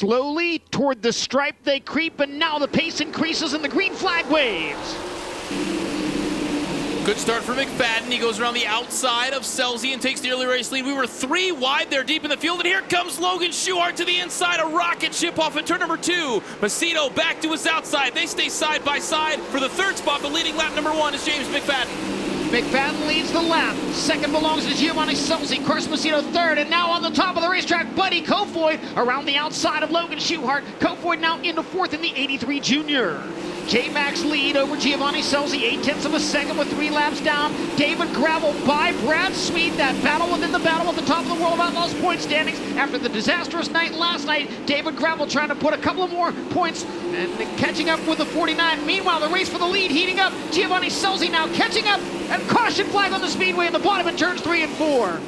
Slowly toward the stripe they creep, and now the pace increases and the green flag waves. Good start for McFadden. He goes around the outside of Selzy and takes the early race lead. We were 3 wide there deep in the field, and here comes Logan Schuhart to the inside. A rocket ship off at turn number 2. Macedo back to his outside. They stay side by side for the 3rd spot, but leading lap number 1 is James McFadden. McFadden leads the lap. 2nd belongs to Giovanni Selzy. Carson Macedo 3rd, and now on the top of the racetrack, Buddy Kofoid around the outside of Logan Schuhart. Kofoid now into 4th in the 83 Junior. J-Max lead over Giovanni Selzy, 0.8 of a second with 3 laps down. David Gravel by Brad Sweet. That battle within the battle at the top of the World Outlaws point standings. After the disastrous night last night, David Gravel trying to put a couple of more points and catching up with the 49. Meanwhile, the race for the lead heating up. Giovanni Selzy now catching up, and caution flag on the speedway in the bottom in turns 3 and 4.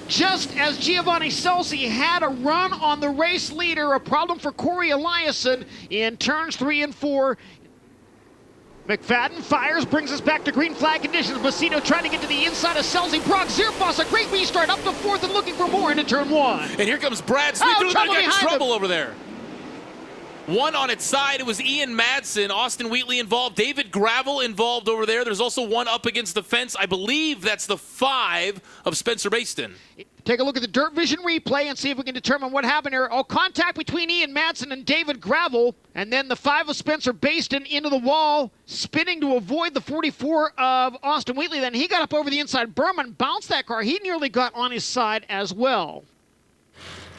Just as Giovanni Selzy had a run on the race leader, a problem for Corey Eliasson in turns 3 and 4. McFadden fires, brings us back to green flag conditions. Macedo trying to get to the inside of Selzy. Brock Zierfoss, a great restart up to 4th and looking for more into turn 1. And here comes Brad Sweet. Trouble over there. One on its side, it was Ian Madsen, Austin Wheatley involved, David Gravel involved over there. There's also one up against the fence. I believe that's the 5 of Spencer Baston. Take a look at the Dirt Vision replay and see if we can determine what happened here. Oh, contact between Ian Madsen and David Gravel, and then the 5 of Spencer Baston into the wall, spinning to avoid the 44 of Austin Wheatley. Then he got up over the inside berm and bounced that car. He nearly got on his side as well.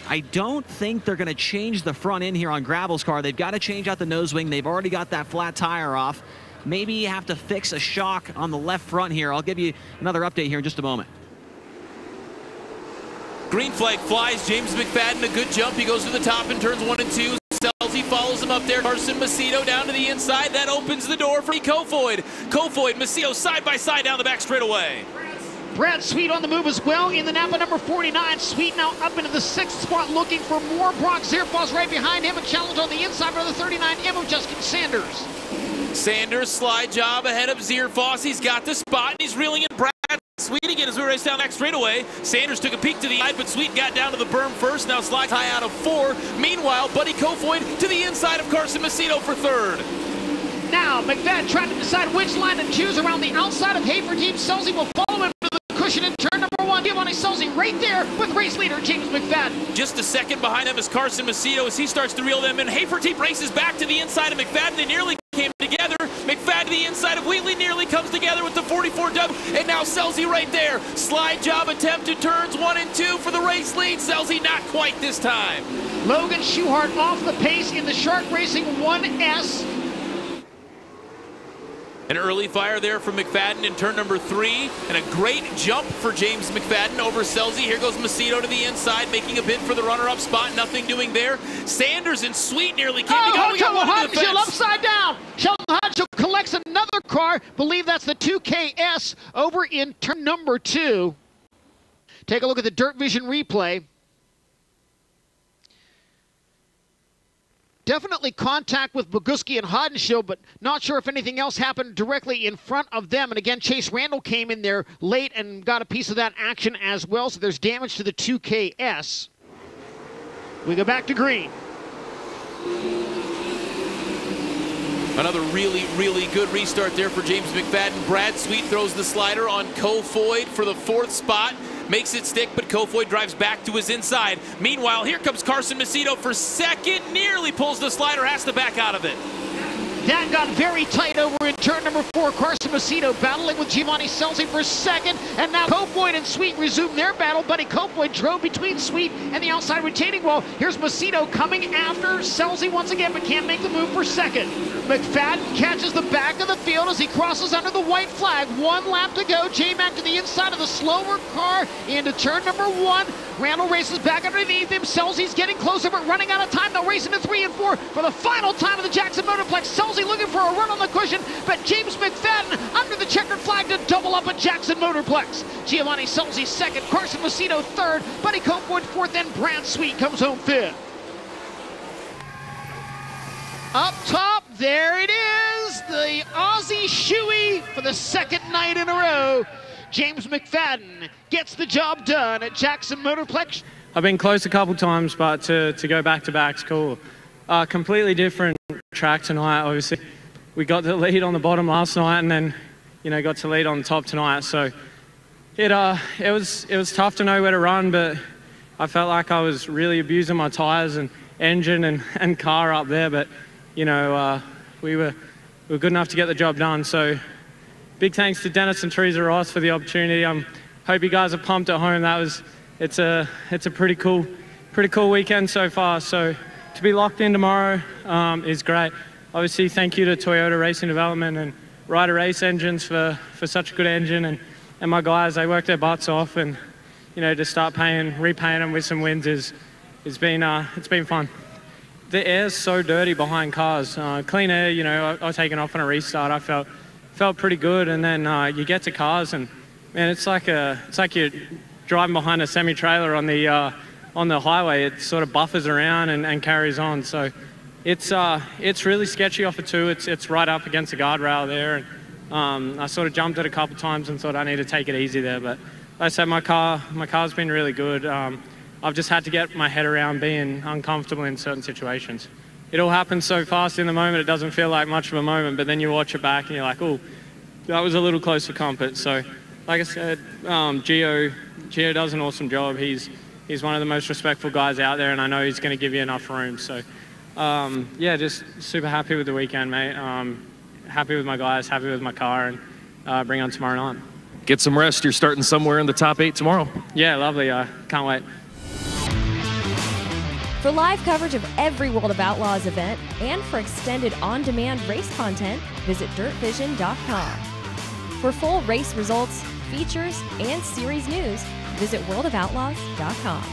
I don't think they're going to change the front end here on Gravel's car. They've got to change out the nose wing. They've already got that flat tire off. Maybe you have to fix a shock on the left front here. I'll give you another update here in just a moment. Green flag flies. James McFadden, a good jump. He goes to the top in turns 1 and 2. Selzy follows him up there. Carson Macedo down to the inside. That opens the door for Kofoid. Kofoid, Macedo side by side down the back straightaway. Brad Sweet on the move as well in the Napa number 49. Sweet now up into the 6th spot looking for more. Brock Zierfoss right behind him. A challenge on the inside for the 39M of Justin Sanders. Sanders slide job ahead of Zierfoss. He's got the spot and he's reeling in Brad Sweet again as we race down next straightaway. Sanders took a peek to the side, but Sweet got down to the berm first. Now slides high out of 4. Meanwhile, Buddy Kofoid to the inside of Carson Macedo for 3rd. Now McFadden trying to decide which line to choose around the outside of Hafer Team. Selzy will follow him to the cushion in turn number 1. Giovanni Selzy right there with race leader James McFadden. Just a second behind him is Carson Macedo as he starts to reel them in. Hafer Team races back to the inside of McFadden. They nearly came together. McFadden to the inside of Wheatley nearly comes together with the 44W. And now Selzy right there. Slide job attempt in turns 1 and 2 for the race lead. Selzy not quite this time. Logan Schuhart off the pace in the Shark Racing 1S. An early fire there from McFadden in turn number 3, and a great jump for James McFadden over Selzy. Here goes Macedo to the inside, making a bid for the runner-up spot. Nothing doing there. Sanders and Sweet nearly came together. We got one to the fence. Upside down. Sheldon Hodgkill collects another car. Believe that's the 2KS over in turn number 2. Take a look at the Dirt Vision replay. Definitely contact with Boguski and Hodenshill, but not sure if anything else happened directly in front of them. And again, Chase Randall came in there late and got a piece of that action as well. So there's damage to the 2KS. We go back to green. Another really, really good restart there for James McFadden. Brad Sweet throws the slider on Kofoid for the 4th spot. Makes it stick, but Kofoid drives back to his inside. Meanwhile, here comes Carson Macedo for 2nd. Nearly pulls the slider, has to back out of it. That got very tight over in turn number 4. Carson Macedo battling with Giovanni Selzy for 2nd. And now Kofoid and Sweet resume their battle. Buddy Kofoid drove between Sweet and the outside retaining wall. Here's Macedo coming after Selzy once again, but can't make the move for 2nd. McFadden catches the back of the field as he crosses under the white flag. 1 lap to go. J-Mac to the inside of the slower car into turn number 1. Randall races back underneath him. Selzy's getting closer, but running out of time. They'll race into 3 and 4 for the final time of the Jackson Motorplex. Selzy looking for a run on the cushion, but James McFadden under the checkered flag to double up at Jackson Motorplex. Giovanni Selzy 2nd, Carson Macedo 3rd, Buddy Kofoid 4th, and Brad Sweet comes home 5th. Up top, there it is, the Aussie shoey for the 2nd night in a row. James McFadden gets the job done at Jackson Motorplex. I've been close a couple times, but to go back-to-back's cool. Completely different track tonight, obviously. We got the lead on the bottom last night and then, you know, got to lead on the top tonight. So it was tough to know where to run, but I felt like I was really abusing my tires and engine and car up there. But, you know, we were good enough to get the job done. So big thanks to Dennis and Teresa Ross for the opportunity. Hope you guys are pumped at home. It's a pretty cool weekend so far. So to be locked in tomorrow is great. Obviously, thank you to Toyota Racing Development and Ryder Race Engines for such a good engine, and my guys, they work their butts off, and you know, to start repaying them with some wins it's been fun. The air's so dirty behind cars. Clean air, you know, I was taking off on a restart. I felt pretty good, and then you get to cars, and man, it's like you're driving behind a semi-trailer on the highway. It sort of buffers around and carries on. So it's really sketchy off of 2. It's right up against the guardrail there, and I sort of jumped it a couple times and thought I need to take it easy there. But like I said, my car's been really good. I've just had to get my head around being uncomfortable in certain situations. It all happens so fast in the moment, it doesn't feel like much of a moment, but then you watch it back and you're like, oh, that was a little close for comfort. So like I said, Gio does an awesome job. He's one of the most respectful guys out there, and I know he's going to give you enough room. So yeah, just super happy with the weekend, mate. Happy with my guys, happy with my car, and bring on tomorrow night. Get some rest. You're starting somewhere in the top 8 tomorrow. Yeah, lovely. Can't wait. For live coverage of every World of Outlaws event and for extended on-demand race content, visit dirtvision.com. For full race results, features, and series news, visit worldofoutlaws.com.